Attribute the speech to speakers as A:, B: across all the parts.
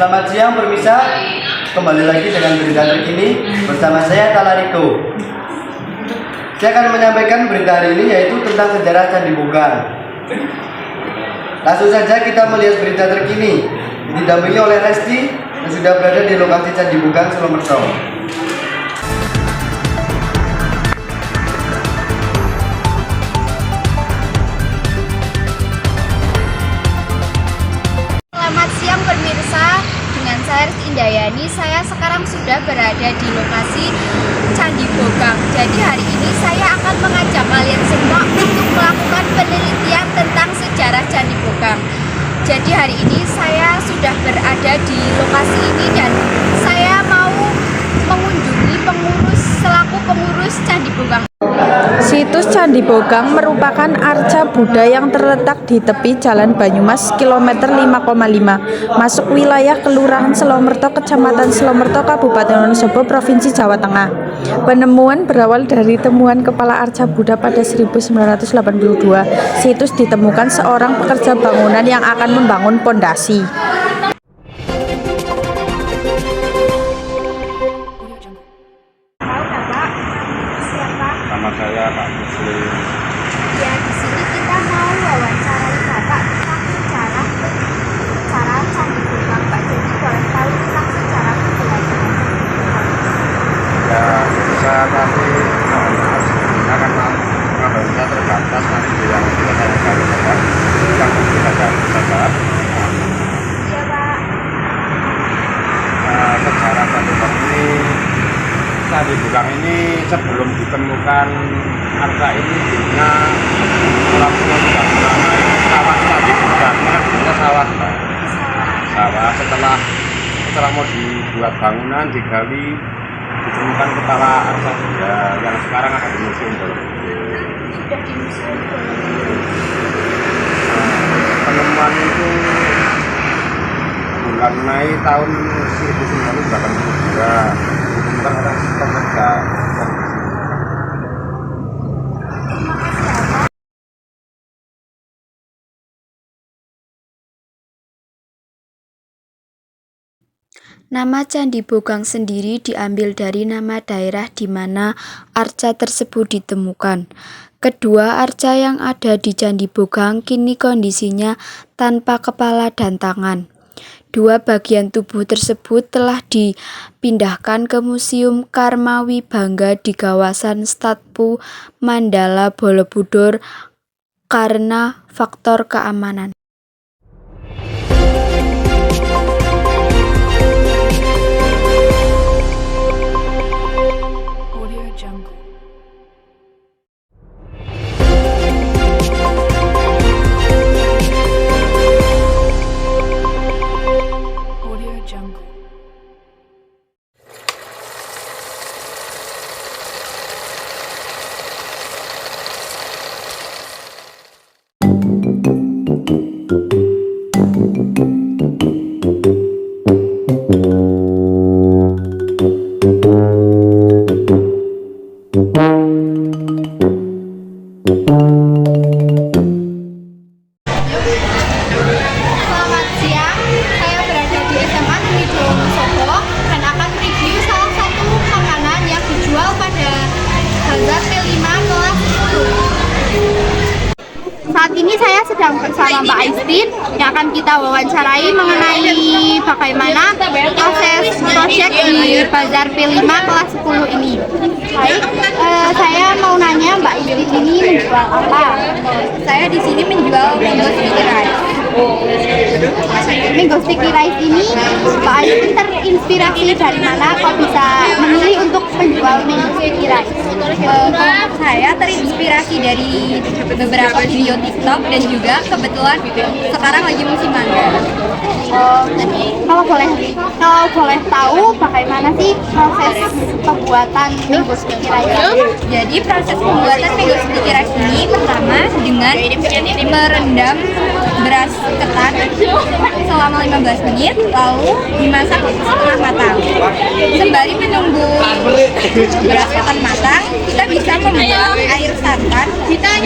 A: Selamat siang pemirsa, kembali lagi dengan berita terkini bersama saya Talariko. Saya akan menyampaikan berita hari ini yaitu tentang sejarah Candi Bogang. Langsung saja kita melihat berita terkini didampingi oleh Resti yang sudah berada di lokasi Candi Bogang, Solomerto.
B: Selamat siang pemirsa, dengan saya Resti Indayani. Saya sekarang sudah berada di lokasi Candi Bogang. Jadi hari ini saya akan mengajak kalian semua untuk melakukan penelitian tentang sejarah Candi Bogang. Jadi hari ini saya sudah berada di lokasi ini dan saya mau mengunjungi selaku pengurus Candi Bogang.
C: Situs Candi Bogang merupakan arca Buddha yang terletak di tepi Jalan Banyumas kilometer 5,5 masuk wilayah Kelurahan Solomerto, Kecamatan Solomerto, Kabupaten Wonosobo, Provinsi Jawa Tengah. Penemuan berawal dari temuan kepala arca Buddha pada 1982. Situs ditemukan seorang pekerja bangunan yang akan membangun pondasi.
D: Nama saya Pak Muslim.
B: Ya, di sini kita mau wawancarai Bapak tentang sejarah Candi Bogang, Pak. Jadi boleh tahu tentang sejarah keberadaan Candi Bogang.
D: Ya, bisa nanti akan mengambilnya terbatas nanti yang bisa saya cari saja, yang bisa saya saja.
B: Iya, Pak.
D: Sejarah Candi Bogang ini sebelum ditemukan arca ini dulunya orang tua tidak menamai sawah Candi Bogang, karena dulunya sawah, Pak. Sawah setelah mau dibuat bangunan digali ditemukan kepala arca Buddha yang sekarang ada di Museum Borobudur.
B: Sudah di Museum Borobudur.
D: Penemuan itu bulan Mei tahun 1982 ditemukan oleh pekerja.
C: Nama Candi Bogang sendiri diambil dari nama daerah di mana arca tersebut ditemukan. Kedua arca yang ada di Candi Bogang kini kondisinya tanpa kepala dan tangan. Dua bagian tubuh tersebut telah dipindahkan ke Museum Karma Wibangga di kawasan Stadpu Mandala, Borobudur karena faktor keamanan.
B: Selamat siang, saya berada di SMA Negeri Wonosobo dan akan mereview salah satu makanan yang dijual pada Bazar P5 kelas 10. Saat ini saya sedang bersama Mbak Aistin yang akan kita wawancarai mengenai bagaimana proses proyek di Bazar P5 kelas 10 ini. Baik, saya mau nanya Mbak Aistin ini menjual apa?
E: Saya di sini menjual mango sticky rice.
B: Mango sticky rice ini Mbak Aistin terinspirasi dari mana kok bisa memilih untuk menjual mango sticky rice?
E: Kalau saya terinspirasi dari beberapa video TikTok dan juga kebetulan sekarang lagi musim mangga.
B: Kalau boleh tahu bagaimana sih proses pembuatan mango sticky rice?
E: Jadi proses pembuatan mango sticky rice ini pertama dengan merendam beras ketan selama 15 menit lalu dimasak setengah matang. Sembari menunggu beras ketan matang, kita bisa membuat air santan dan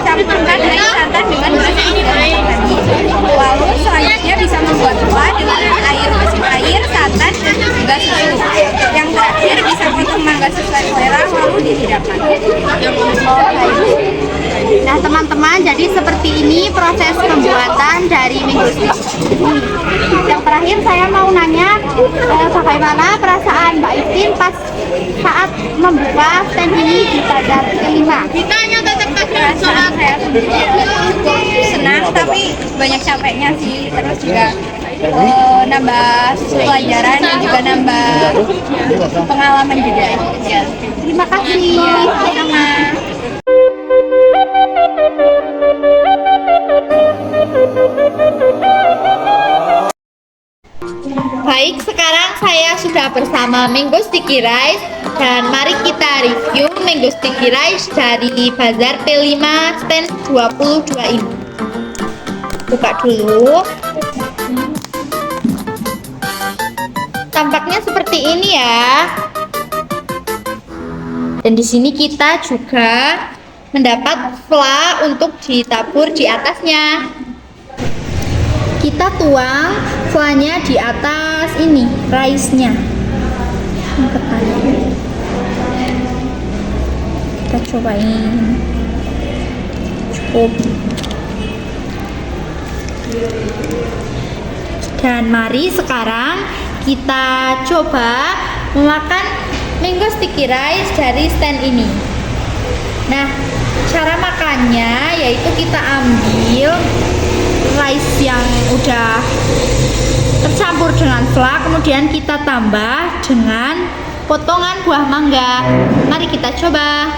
E: campurkan air santan dengan beras ketan tadi. Lalu selanjutnya bisa
B: Yang terakhir saya mau nanya bagaimana perasaan Mbak Itin pas saat membuka stand ini di Bazar kelima.
E: Perasaan saya cukup senang tapi banyak capeknya sih, terus juga nambah pelajaran dan juga nambah pengalaman juga.
B: Terima kasih.
E: Sama.
B: Baik, sekarang saya sudah bersama Mango Sticky Rice dan mari kita review Mango Sticky Rice dari Bazar P5 stand 22 ini. Buka dulu. Tampaknya seperti ini ya. Dan di sini kita juga mendapat fla untuk ditabur di atasnya. Kita tuang flanya di atas ini, rice-nya. Kita cobain. Cukup. Dan mari sekarang kita coba memakan Mango Sticky Rice dari stand ini. Nah, cara makannya yaitu kita ambil rice yang udah tercampur dengan fla, kemudian kita tambah dengan potongan buah mangga. Mari kita coba.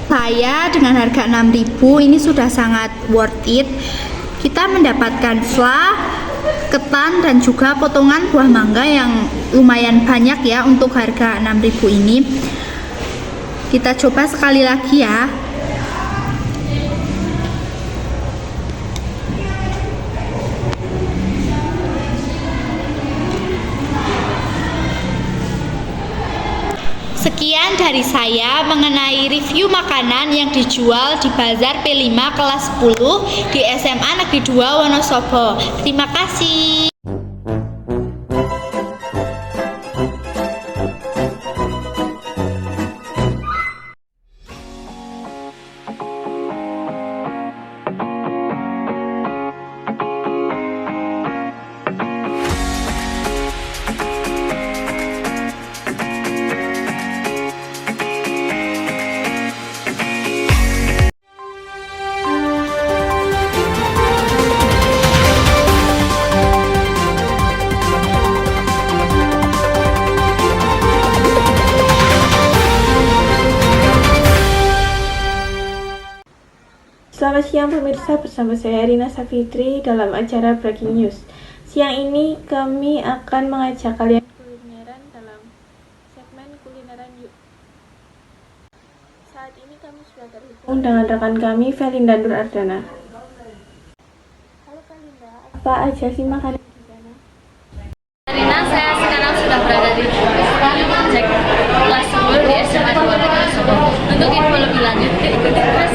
B: Saya dengan harga 6.000 ini sudah sangat worth it. Kita mendapatkan fla, ketan dan juga potongan buah mangga yang lumayan banyak ya untuk harga 6.000 ini. Kita coba sekali lagi ya. Sekian dari saya mengenai review makanan yang dijual di Bazar P5 kelas 10 di SMA Negeri 2 Wonosobo. Terima kasih.
F: Selamat siang pemirsa, bersama saya Rina Safitri dalam acara Breaking News. Siang ini kami akan mengajak kalian kulineran dalam segmen kulineran yuk. Saat ini kami sudah terhubung dengan rekan kami Felinda Nur Ardana. Halo Felinda, apa aja sih makanan di sana?
G: Rina, saya sekarang sudah berada di cek kelas 10 di SMA 2 Wonosobo. Untuk info lebih lanjut, ikuti terus.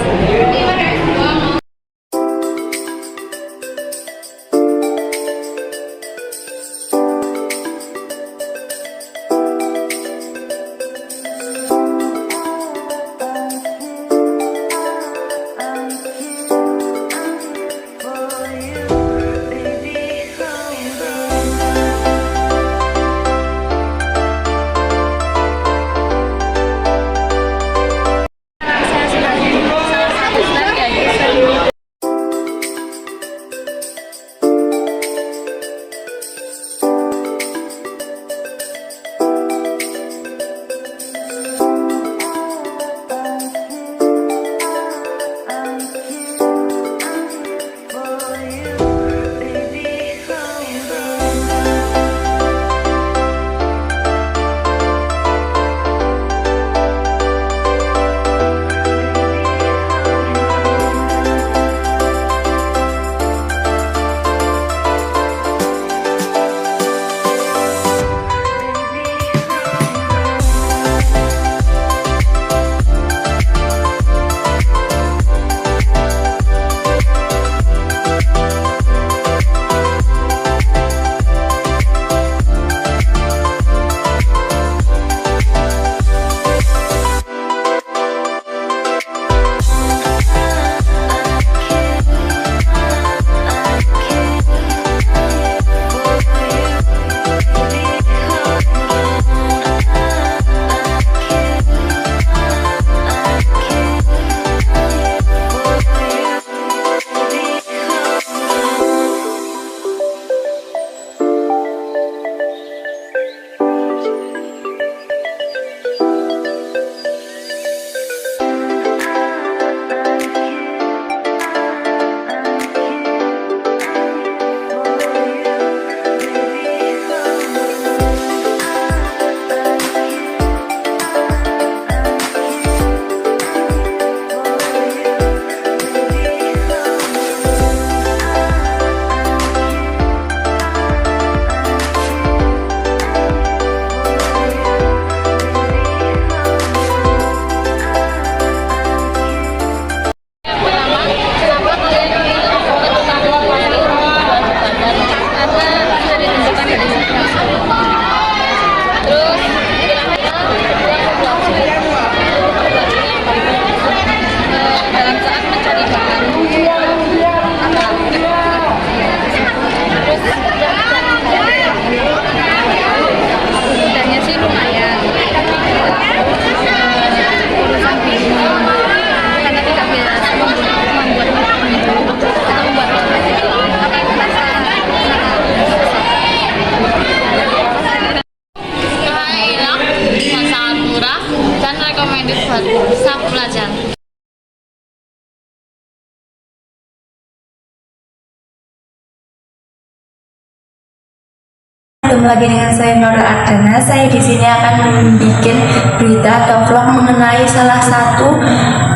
C: Ketemu lagi dengan saya Nora Ardana. Saya di sini akan membuat berita atau vlog mengenai salah satu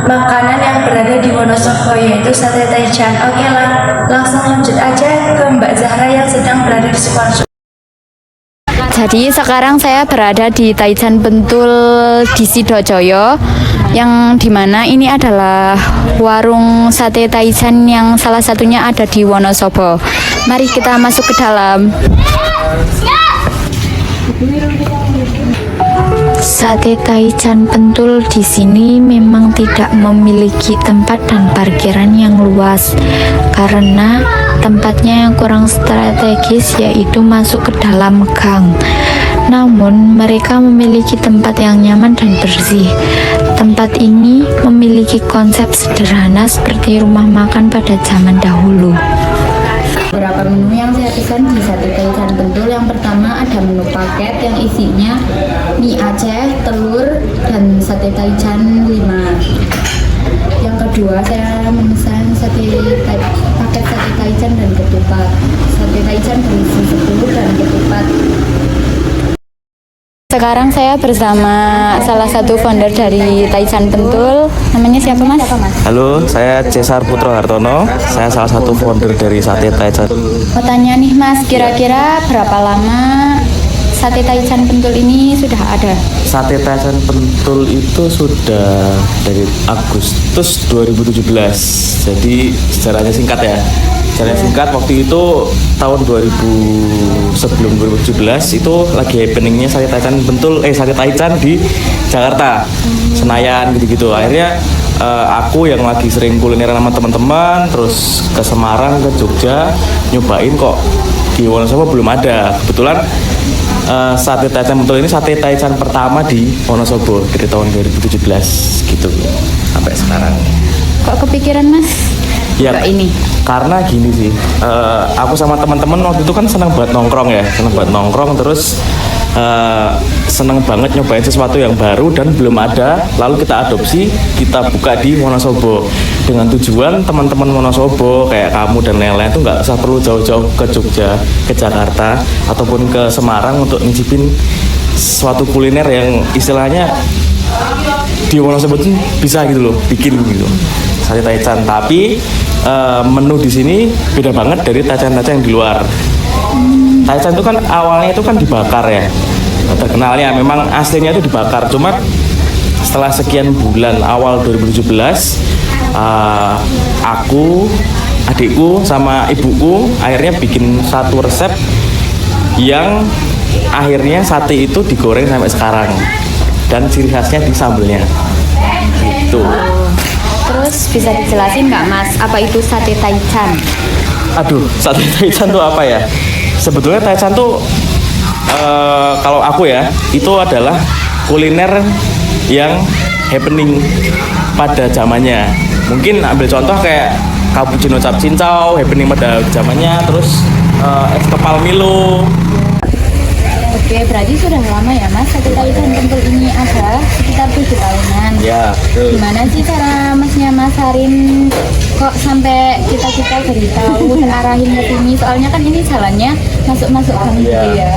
C: makanan yang berada di Wonosobo, yaitu sate taichan. Oke lah, langsung lanjut aja ke Mbak Zahra yang sedang berada di Sukoharjo.
H: Jadi sekarang saya berada di Taichan Bentul di Sidojoyo, yang dimana ini adalah warung sate Taichan yang salah satunya ada di Wonosobo. Mari kita masuk ke dalam. Sate Taichan Bentul di sini memang tidak memiliki tempat dan parkiran yang luas karena tempatnya yang kurang strategis, yaitu masuk ke dalam gang. Namun mereka memiliki tempat yang nyaman dan bersih. Tempat ini memiliki konsep sederhana seperti rumah makan pada zaman dahulu. Beberapa menu yang saya pesan di sate Taichan Bentul, yang pertama ada menu paket yang isinya mie Aceh, telur, dan sate Taichan 5. Yang kedua saya memesan paket sate Taichan dan ketupat. Sate Taichan berisi 10 dan ketupat. Sekarang saya bersama salah satu founder dari Taichan Bentul. Namanya siapa, Mas?
I: Halo, saya Cesar Putro Hartono. Saya salah satu founder dari Sate Taichan.
H: Mau tanya nih, Mas, kira-kira berapa lama Sate Taichan Bentul ini sudah ada?
I: Sate Taichan Bentul itu sudah dari Agustus 2017. Jadi sejarahnya singkat ya. Sejarahnya singkat, waktu itu tahun 2000, sebelum 2017 itu lagi happeningnya Sate Taichan Bentul, Sate Taichan di Jakarta, Senayan gitu-gitu. Akhirnya aku yang lagi sering kulineran sama teman-teman, terus ke Semarang, ke Jogja, nyobain kok di Wonosobo belum ada. Kebetulan Sate Taichan Bentul ini Sate Taichan pertama di Wonosobo dari tahun 2017 gitu sampai sekarang.
H: Kok kepikiran, Mas?
I: Ya,
H: ini
I: karena gini sih, aku sama teman-teman waktu itu kan senang banget nongkrong, terus seneng banget nyobain sesuatu yang baru dan belum ada, lalu kita adopsi, kita buka di Wonosobo dengan tujuan teman-teman Wonosobo kayak kamu dan lain-lain itu nggak usah perlu jauh-jauh ke Jogja, ke Jakarta ataupun ke Semarang untuk ngicipin suatu kuliner yang istilahnya di Wonosobo itu bisa gitu loh, bikin gitu Sate Taichan. Tapi menu di sini beda banget dari Taichan-Taichan yang di luar. Taichan itu kan awalnya itu kan dibakar ya, terkenalnya memang aslinya itu dibakar. Cuma setelah sekian bulan, awal 2017 aku, adikku sama ibuku akhirnya bikin satu resep yang akhirnya sate itu digoreng sampai sekarang, dan ciri khasnya di sambelnya gitu.
H: Terus bisa dijelasin nggak, Mas, apa itu Sate Taichan?
I: Aduh, Sate Taichan tuh apa ya? Sebetulnya Taichan tuh kalau aku ya, itu adalah kuliner yang happening pada zamannya. Mungkin ambil contoh kayak cappuccino cap cincau happening pada zamannya, terus es kepal Milo.
H: Oke, berarti sudah lama ya, Mas, Sate Taichan Bentul ini ada sekitar 7 tahunan.
I: Ya, betul.
H: Gimana sih cara Masnya masarin kok sampai kita jadi tahu dan arahin ke sini? Soalnya kan ini jalannya masuk-masuk gang gitu ya.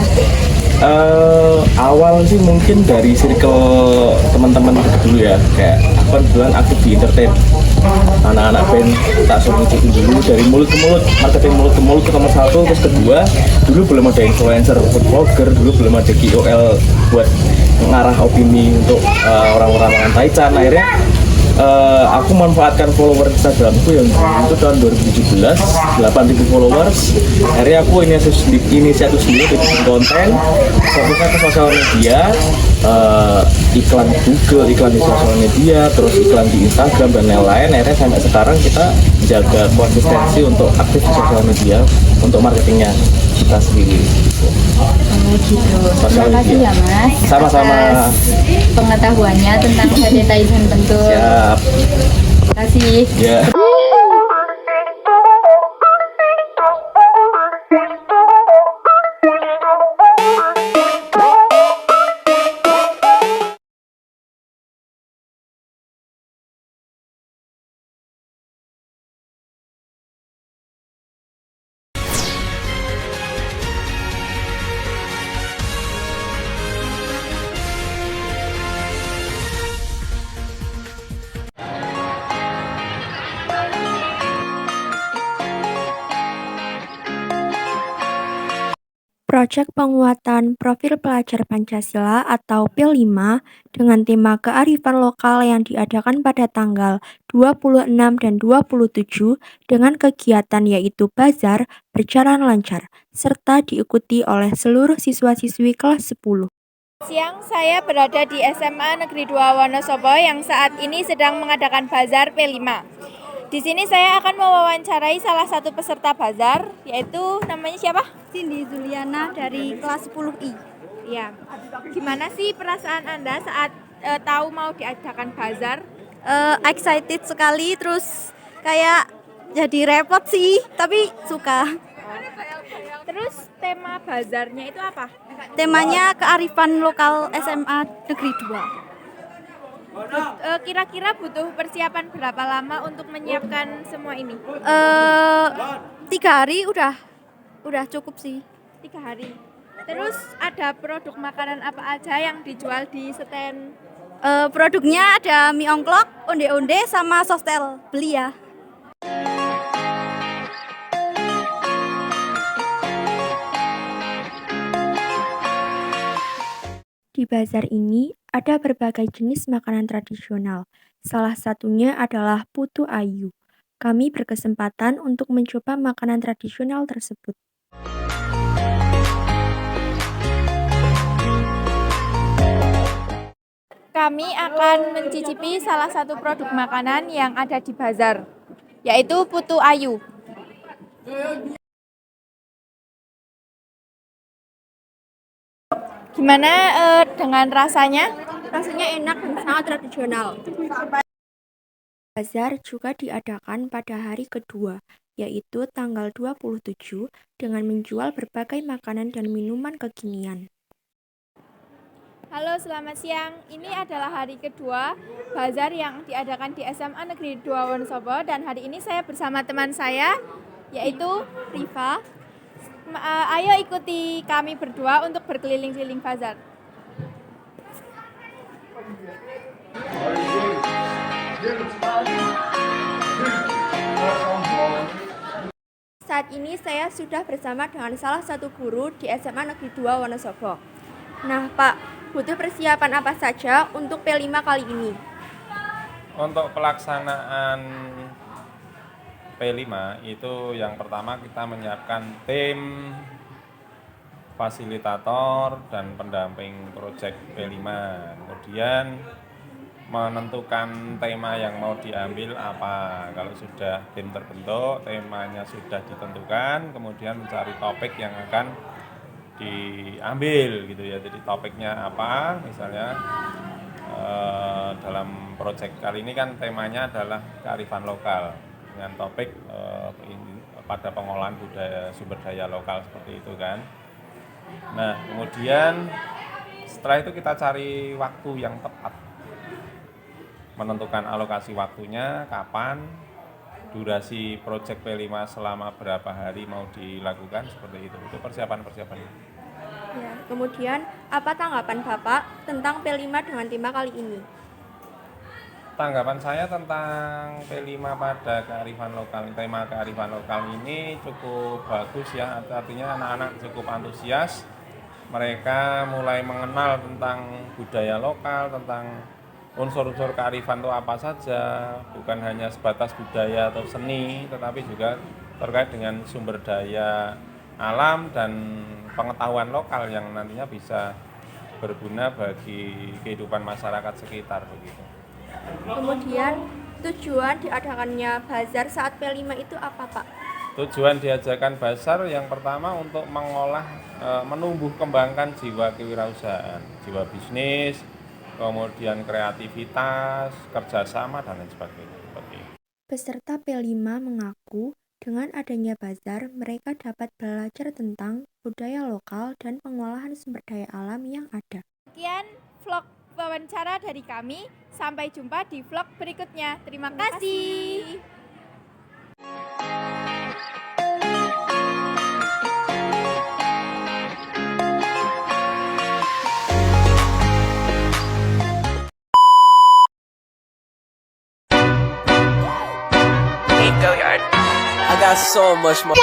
I: Awal sih mungkin dari circle teman-teman dulu ya, kayak aku kebetulan aktif di entertain anak-anak band, tak suruh ngikutin dulu dari mulut ke mulut, marketing mulut ke mulut, ke nomor satu. Terus kedua, dulu belum ada influencer, food blogger, dulu belum ada KOL buat mengarah opini untuk orang-orang makan Taichan. Akhirnya aku manfaatkan follower Instagramku yang itu tahun 2017 8.000 followers. Akhirnya aku inisiatif sendiri bikin konten, fokusnya ke sosial media, iklan Google, iklan di sosial media, terus iklan di Instagram dan lain-lain. Akhirnya sampai sekarang kita jaga konsistensi untuk aktif di sosial media untuk marketingnya kita sendiri.
H: Gitu. Terima kasih ya, Mas.
I: Sama-sama.
H: Atas pengetahuannya tentang Sate Taichan Bentul.
I: Siap.
H: Terima kasih.
I: Ya.
C: proyek penguatan profil pelajar Pancasila atau P5 dengan tema kearifan lokal yang diadakan pada tanggal 26 dan 27 dengan kegiatan yaitu bazar berjalan lancar, serta diikuti oleh seluruh siswa-siswi kelas 10.
E: Siang saya berada di SMA Negeri 2 Wonosobo yang saat ini sedang mengadakan bazar P5. Di sini saya akan mewawancarai salah satu peserta bazar, yaitu namanya siapa?
B: Cindy Juliana dari kelas 10I.
E: Ya. Gimana sih perasaan Anda saat tahu mau diadakan bazar?
B: Excited sekali, terus kayak jadi repot sih, tapi suka.
E: Terus tema bazarnya itu apa?
B: Temanya kearifan lokal SMA Negeri 2.
E: Kira-kira butuh persiapan berapa lama untuk menyiapkan semua ini?
B: 3 hari udah cukup sih.
E: 3 hari. Terus ada produk makanan apa aja yang dijual di stand?
B: Produknya ada mie ongklok, onde-onde, sama sostel. Beli ya.
C: Di bazar ini ada berbagai jenis makanan tradisional. Salah satunya adalah putu ayu. Kami berkesempatan untuk mencoba makanan tradisional tersebut.
E: Kami akan mencicipi salah satu produk makanan yang ada di bazar, yaitu putu ayu. Gimana dengan rasanya?
B: Rasanya enak dan sangat tradisional.
C: Bazar juga diadakan pada hari kedua, yaitu tanggal 27, dengan menjual berbagai makanan dan minuman kekinian.
E: Halo, selamat siang. Ini adalah hari kedua bazar yang diadakan di SMA Negeri 2 Wonosobo, dan hari ini saya bersama teman saya, yaitu Riva. Ayo ikuti kami berdua untuk berkeliling-keliling bazar.
C: Saat ini saya sudah bersama dengan salah satu guru di SMA Negeri 2 Wonosobo. Nah Pak, butuh persiapan apa saja untuk P5 kali ini?
D: Untuk pelaksanaan P5 itu yang pertama kita menyiapkan tim fasilitator dan pendamping proyek P5. Kemudian menentukan tema yang mau diambil apa. Kalau sudah tim terbentuk, temanya sudah ditentukan, kemudian mencari topik yang akan diambil gitu ya. Jadi topiknya apa, misalnya dalam proyek kali ini kan temanya adalah kearifan lokal dengan topik pada pengolahan budaya sumber daya lokal seperti itu kan. Nah, kemudian setelah itu kita cari waktu yang tepat, menentukan alokasi waktunya kapan, durasi proyek P5 selama berapa hari mau dilakukan, seperti itu persiapan-persiapannya.
C: Ya, kemudian apa tanggapan Bapak tentang P5 dengan tema kali ini?
D: Tanggapan saya tentang P5 pada kearifan lokal, tema kearifan lokal ini cukup bagus ya, artinya anak-anak cukup antusias, mereka mulai mengenal tentang budaya lokal, tentang unsur-unsur kearifan itu apa saja, bukan hanya sebatas budaya atau seni, tetapi juga terkait dengan sumber daya alam dan pengetahuan lokal yang nantinya bisa berguna bagi kehidupan masyarakat sekitar begitu.
C: Kemudian tujuan diadakannya bazar saat P5 itu apa Pak?
D: Tujuan diadakan bazar yang pertama untuk mengolah, menumbuh kembangkan jiwa kewirausahaan, jiwa bisnis, kemudian kreativitas, kerjasama, dan lain sebagainya.
C: Peserta P5 mengaku dengan adanya bazar mereka dapat belajar tentang budaya lokal dan pengolahan sumber daya alam yang ada.
E: Sekian vlog wawancara dari kami, sampai jumpa di vlog berikutnya. Terima kasih.
J: I got so much more.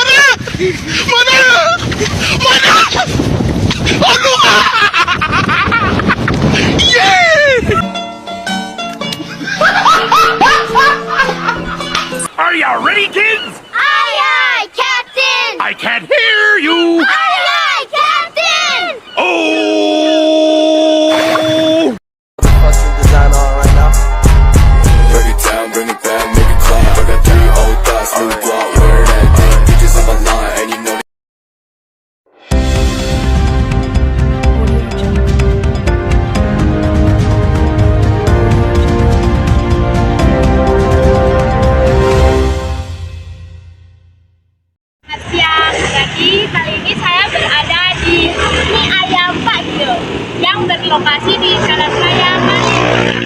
G: berlokasi di Jalan Raya Malioboro.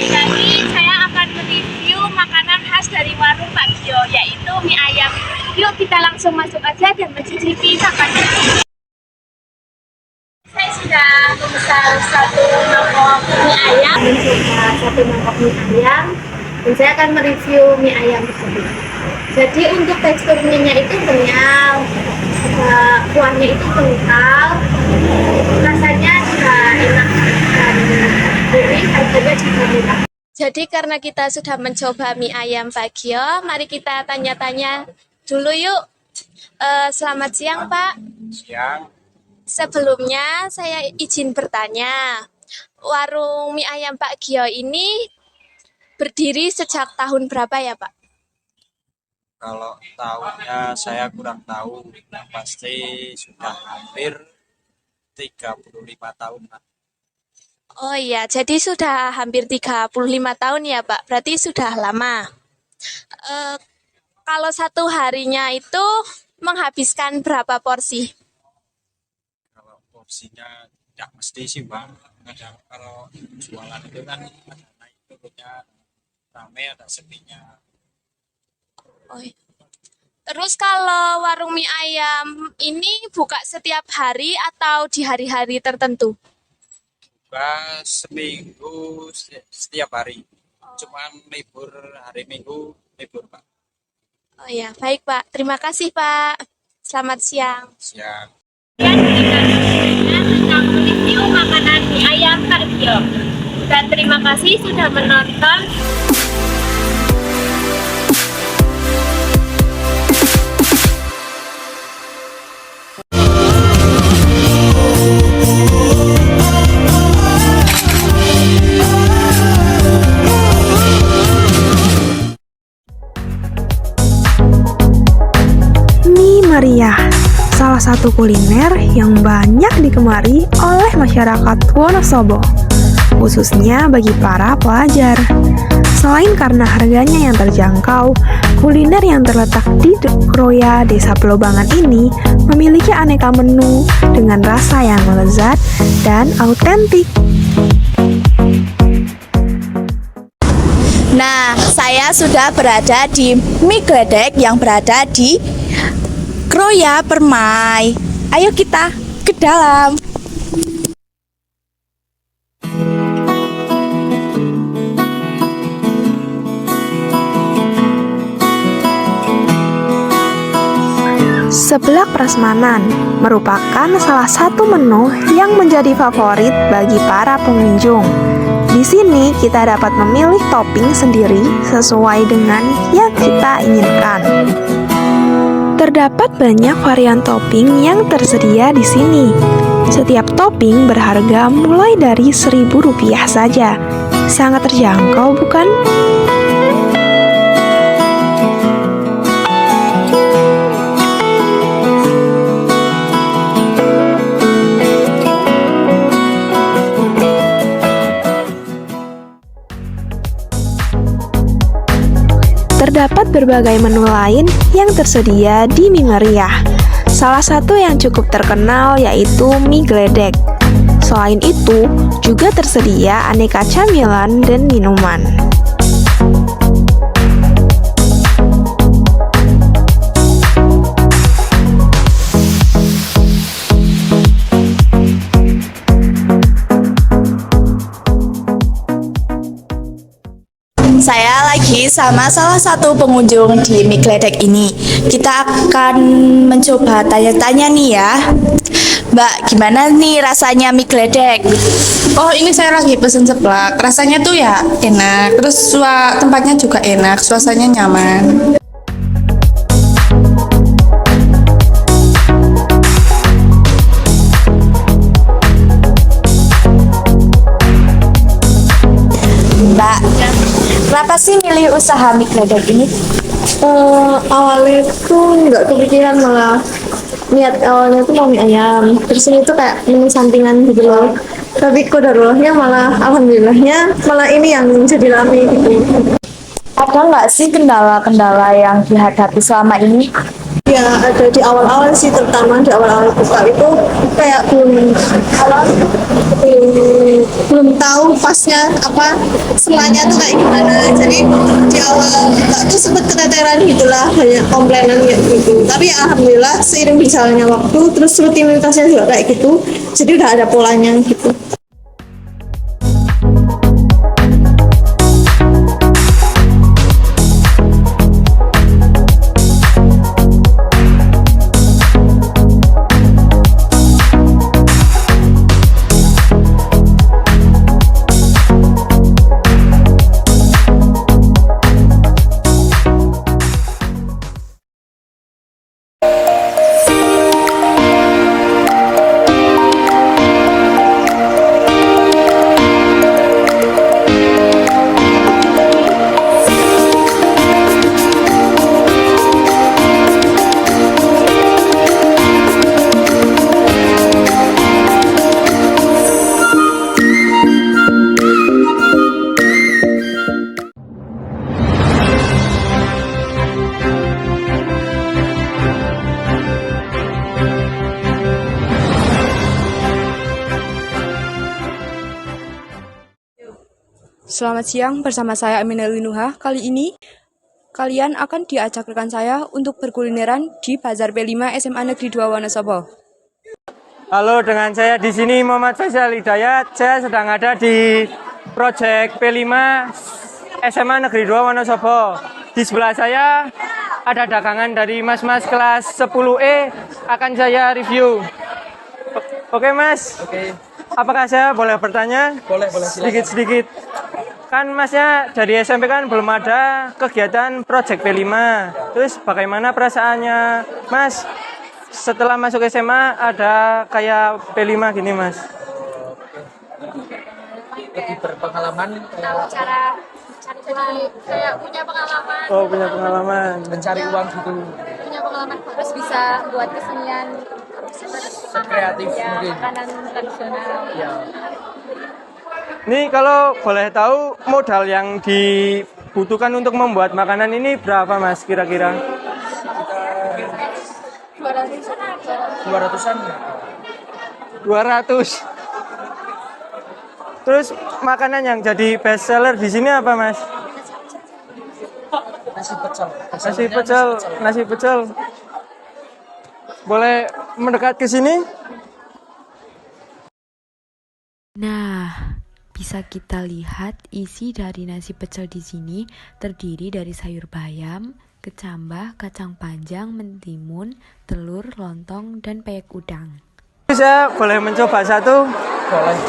G: Jadi saya akan mereview makanan khas dari warung Pak Gio, yaitu mie ayam. Yuk kita langsung masuk aja dan mencicipi makanan. Saya sudah memesan satu mangkok mie ayam. Mencoba satu mangkok mie ayam, dan saya akan mereview mie ayam tersebut. Jadi untuk tekstur mie-nya itu kenyal, kuahnya itu kental, rasanya juga enak dan gurih, harganya juga murah. Jadi karena kita sudah mencoba mie ayam Pak Gio, mari kita tanya-tanya dulu yuk. Selamat siang Pak.
D: Siang.
G: Sebelumnya saya izin bertanya, warung mie ayam Pak Gio ini berdiri sejak tahun berapa ya Pak?
D: Kalau tahunnya saya kurang tahu, yang pasti sudah hampir 35 tahun lah.
G: Oh iya, jadi sudah hampir 35 tahun ya Pak, berarti sudah lama. Kalau satu harinya itu menghabiskan berapa porsi?
D: Kalau porsinya tidak mesti sih Bang. Kadang kalau jualan itu kan ada naik turunnya, rame ada sepinya.
G: Oh iya. Terus kalau warung mie ayam ini buka setiap hari atau di hari-hari tertentu?
D: Buka seminggu setiap hari. Cuman libur hari Minggu libur Pak.
G: Oh ya, baik Pak. Terima kasih Pak. Selamat siang.
D: Siang.
G: Tentang review makanan mie ayam Pak Gio. Dan terima kasih sudah menonton.
F: Mie meriah, salah satu kuliner yang banyak digemari oleh masyarakat Wonosobo, khususnya bagi para pelajar. Selain karena harganya yang terjangkau, kuliner yang terletak di Kroya, Desa Pelobangan ini memiliki aneka menu dengan rasa yang lezat dan autentik.
E: Nah, saya sudah berada di Mie Gledek yang berada di Kroya Permai. Ayo kita ke dalam.
F: Seblak prasmanan merupakan salah satu menu yang menjadi favorit bagi para pengunjung. Di sini kita dapat memilih topping sendiri sesuai dengan yang kita inginkan. Terdapat banyak varian topping yang tersedia di sini. Setiap topping berharga mulai dari Rp1.000 saja. Sangat terjangkau, bukan? Terdapat berbagai menu lain yang tersedia di Mie Meriah. Salah satu yang cukup terkenal yaitu mie gledek. Selain itu, juga tersedia aneka camilan dan minuman.
E: Saya lagi sama salah satu pengunjung di Mie Gledek ini. Kita akan mencoba tanya-tanya nih ya. Mbak, gimana nih rasanya mie gledek?
J: Oh, ini saya lagi pesen seblak. Rasanya tuh ya enak. Terus tempatnya juga enak, suasananya nyaman.
E: Mbak, kenapa sih milih usaha mie gledek ini?
K: Awalnya tuh nggak kepikiran, malah niat awalnya tuh mau mie ayam, terus ini tuh kayak menu sampingan gitu loh. Tapi kodarullahnya malah alhamdulillahnya malah ini yang jadi rame gitu.
E: Ada nggak sih kendala-kendala yang dihadapi selama ini?
K: Ya ada di awal-awal sih, terutama di awal-awal buka itu kayak belum tahu pasnya apa semuanya tuh kayak gimana. Jadi di awal buka tuh sempet keteteran gitulah, banyak komplainan kayak gitu. Tapi ya alhamdulillah seiring berjalannya waktu terus rutinitasnya juga kayak gitu, jadi udah ada polanya gitu.
L: Selamat siang, bersama saya Aminah Linuha. Kali ini kalian akan diajak rekan saya untuk berkulineran di Bazar P5 SMA Negeri 2 Wonosobo.
M: Halo, dengan saya di sini Muhammad Faisal Hidayat. Saya sedang ada di proyek P5 SMA Negeri 2 Wonosobo. Di sebelah saya ada dagangan dari mas-mas kelas 10E, akan saya review. Oke mas? Oke. Apakah saya boleh bertanya? Boleh, sedikit-sedikit. Kan masnya dari SMP kan belum ada kegiatan proyek P5. Terus bagaimana perasaannya mas setelah masuk SMA ada kayak P5 gini mas?
N: Lebih berpengalaman
B: cara cari kayak punya pengalaman.
M: Oh, punya pengalaman.
N: Mencari uang gitu.
B: Punya pengalaman terus bisa buat kesenian
N: Kreatif
B: ya,
N: mungkin.
B: makanan tradisional.
N: Ya.
M: Nih kalau boleh tahu modal yang dibutuhkan untuk membuat makanan ini berapa mas kira-kira?
N: 200-an.
M: 200. Terus makanan yang jadi best seller di sini apa mas? Nasi pecel. Boleh mendekat ke sini?
C: Nah, bisa kita lihat isi dari nasi pecel di sini terdiri dari sayur bayam, kecambah, kacang panjang, mentimun, telur, lontong, dan peyek udang.
M: Saya boleh mencoba satu?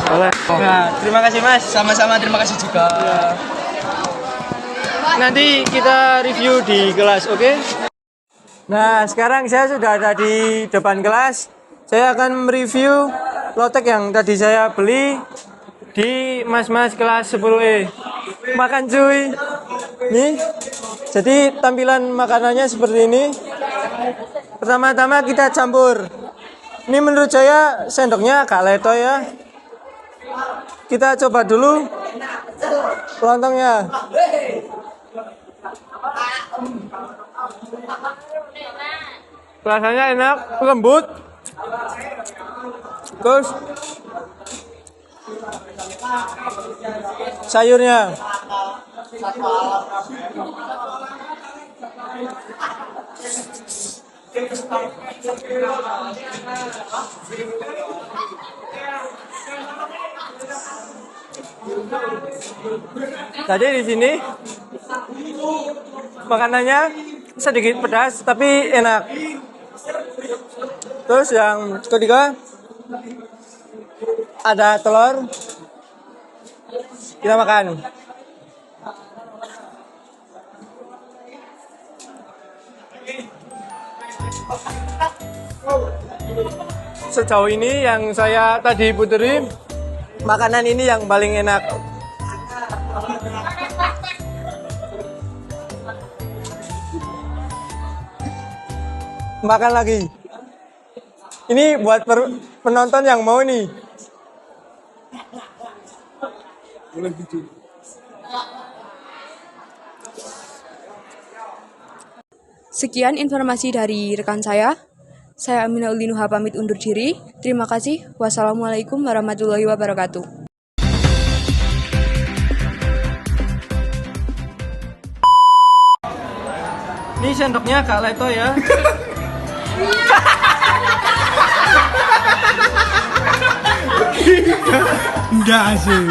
M: Boleh. Nah, terima kasih mas.
N: Sama-sama, terima kasih juga.
M: Nanti kita review di kelas, oke? Nah, sekarang saya sudah ada di depan kelas. Saya akan mereview lotek yang tadi saya beli di mas-mas kelas 10E. Makan cuy. Nih, jadi tampilan makanannya seperti ini. Pertama-tama kita campur. Ini menurut saya sendoknya agak leto ya. Kita coba dulu lontongnya. Rasanya enak, lembut. Terus sayurnya tadi di sini makanannya sedikit pedas tapi enak. Terus yang ketiga ada telur, kita makan. Sejauh ini yang saya tadi puteri, makanan ini yang paling enak. Makan lagi. Ini buat penonton yang mau nih.
L: Sekian informasi dari rekan saya. Saya Aminah Ulinuha pamit undur diri. Terima kasih. Wassalamualaikum warahmatullahi wabarakatuh.
M: Ini sendoknya Kak Leto ya.
A: Enggak sih.